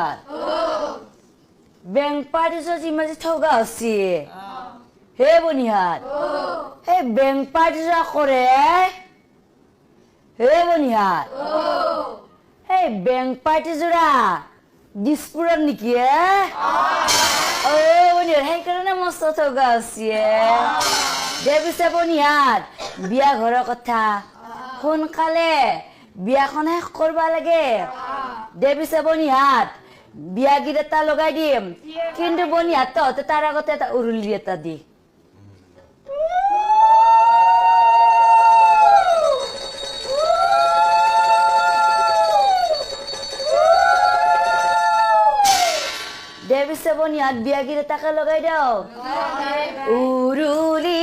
বনিহাত বেং পাৰ্টিছৰ যিমাজি থকা আছে হে বনিহাত হে বেং পাৰ্টিছা কৰে হে বনিহাত হে বেং পাৰ্টিযোৰা দিছপুৰত নেকি বনিহাত সেইকাৰণে মস্ত থকা আছে দে পিছে বনিহাত বিয়া ঘৰৰ কথা সোনকালে বিয়াখন শেষ কৰিব লাগে দে পিছে বনিহাত বিয়া গীত এটা লগাই দিম কিন্তু বনিহাত তহঁতে তাৰ আগতে এটা উৰুলি এটা দি দে পিছে বনিহাত বিয়া গীত এটাকে লগাই দিওঁ উৰুলি